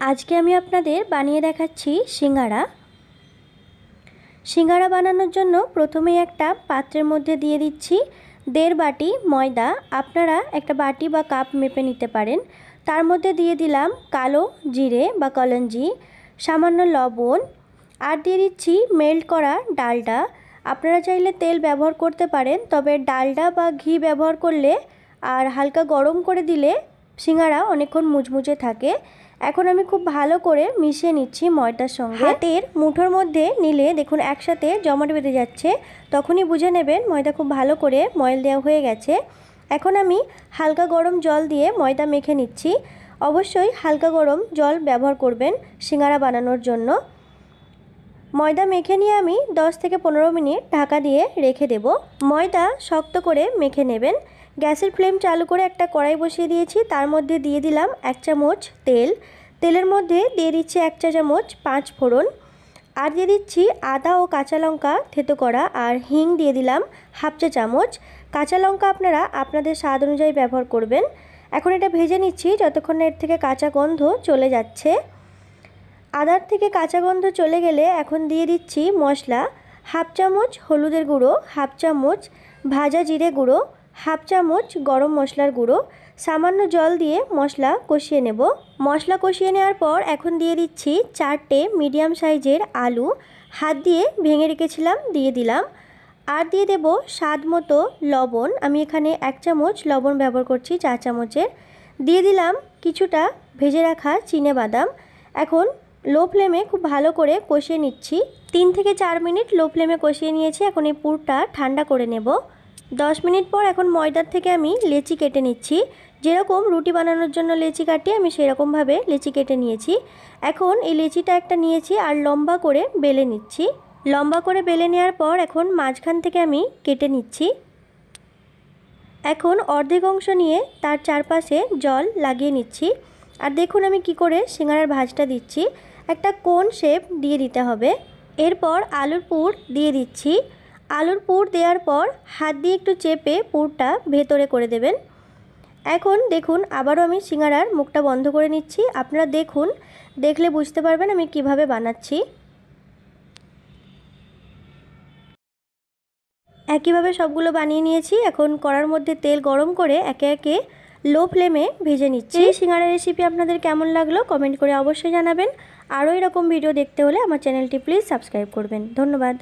आज के आमी आपनादेर बानिये देखाচ্ছি सिंगाड़ा। सिंगाड़ा बानानोर जन्य प्रथमेई एकटा पात्रेर मध्य दिये दिচ্ছি 1.5 बाटी मयदा। आपनारा एकटा बाटी बा काप मेपे निते पारेन। तार मध्य दिये दिलाम कालो जिरे बा कलंजी, सामान्य लवण आर दिये दिচ্ছি मेल्ट करा डालडा। आपनारा चाइले तेल व्यवहार करते पारेन, तबे डालडा बा घी व्यवहार करले आर हालका गरम करे दिले सिंगाड़ा अनेकक्षण मुचमुचे थाके। এখন আমি খুব ভালো করে মিশিয়ে নিচ্ছি ময়দার সঙ্গে। হাতের মুঠোর মধ্যে নিলে দেখুন একসাথে জমাট বেঁধে যাচ্ছে, তখনই বুঝে নেবেন ময়দা খুব ভালো করে ময়ল দেওয়া হয়ে গেছে। এখন আমি হালকা গরম জল দিয়ে ময়দা মেখে নিচ্ছি। অবশ্যই হালকা গরম জল ব্যবহার করবেন সিঙ্গারা বানানোর জন্য। ময়দা মেখে নিয়ে আমি 10 থেকে 15 মিনিট ঢাকা দিয়ে রেখে দেব। ময়দা শক্ত করে মেখে নেবেন। গ্যাসের ফ্লেম চালু করে একটা কড়াই বসিয়ে দিয়েছি, তার মধ্যে দিয়ে দিলাম 1 চামচ তেল। তেলের মধ্যে দিয়ে দিচ্ছি 1 চা চামচ 5 ফোড়ন আর দিয়ে দিচ্ছি আদা ও কাঁচা লঙ্কা থেতো করা আর হিং দিয়ে দিলাম 1/2 চা চামচ। কাঁচা লঙ্কা আপনারা আপনাদের স্বাদ অনুযায়ী ব্যবহার করবেন। এখন এটা ভেজে নিচ্ছি যতক্ষণ না এর থেকে কাঁচা গন্ধ চলে যাচ্ছে। আদার থেকে কাঁচা গন্ধ চলে গেলে এখন দিয়ে দিচ্ছি মশলা। 1/2 চামচ হলুদের গুঁড়ো, 1/2 চামচ ভাজা জিরে গুঁড়ো, 1/2 চামচ গরম মশলার গুঁড়ো, সামান্য জল দিয়ে মশলা কষিয়ে নেব। মশলা কষিয়ে নেওয়ার পর এখন দিয়ে দিচ্ছি 4টে মিডিয়াম সাইজের আলু, হাত দিয়ে ভেঙে রেখেছিলাম দিয়ে দিলাম। আর দিয়ে দেব স্বাদ মতো লবণ। আমি এখানে 1 চামচ লবণ ব্যবহার করছি 4 চামচের। দিয়ে দিলাম কিছুটা ভেজে রাখা চিনেবাদাম। এখন লো ফ্লেমে খুব ভালো করে কষিয়ে নিচ্ছি। 3 থেকে 4 মিনিট লো ফ্লেমে কষিয়ে নিয়েছি। এখন এই পুরটা ঠান্ডা করে নেব। 10 মিনিট পর এখন ময়দার থেকে আমি লেচি কেটে নিচ্ছি। যেরকম রুটি বানানোর জন্য লেচি কাটি আমি সেরকমভাবে লেচি কেটে নিয়েছি। এখন এই লেচিটা একটা নিয়েছি আর লম্বা করে বেলে নিচ্ছি। লম্বা করে বেলে নেওয়ার পর এখন মাঝখান থেকে আমি কেটে নিচ্ছি। এখন অর্ধেক অংশ নিয়ে তার চারপাশে জল লাগিয়ে নিচ্ছি। আর দেখুন আমি কি করে সিঙ্গারার ভাঁজটা দিচ্ছি। একটা কোণ শেপ দিয়ে দিতে হবে। এরপর আলুর পুর দিয়ে দিচ্ছি। আলুর পুর দেওয়ার পর হাত দিয়ে একটু চেপে পুরটা ভেতরে করে দেবেন। এখন দেখুন আবারও আমি সিঙ্গারার মুখটা বন্ধ করে নিচ্ছি। আপনারা দেখুন, দেখলে বুঝতে পারবেন আমি কিভাবে বানাচ্ছি। একইভাবে সবগুলো বানিয়ে নিয়েছি। এখন কড়ার মধ্যে তেল গরম করে একে একে লো ফ্লেমে ভেজে নিচ্ছি। এই সিঙ্গারা রেসিপি আপনাদের কেমন লাগলো কমেন্ট করে অবশ্যই জানাবেন। আরও এরকম ভিডিও দেখতে হলে আমার চ্যানেলটি প্লিজ সাবস্ক্রাইব করবেন। ধন্যবাদ।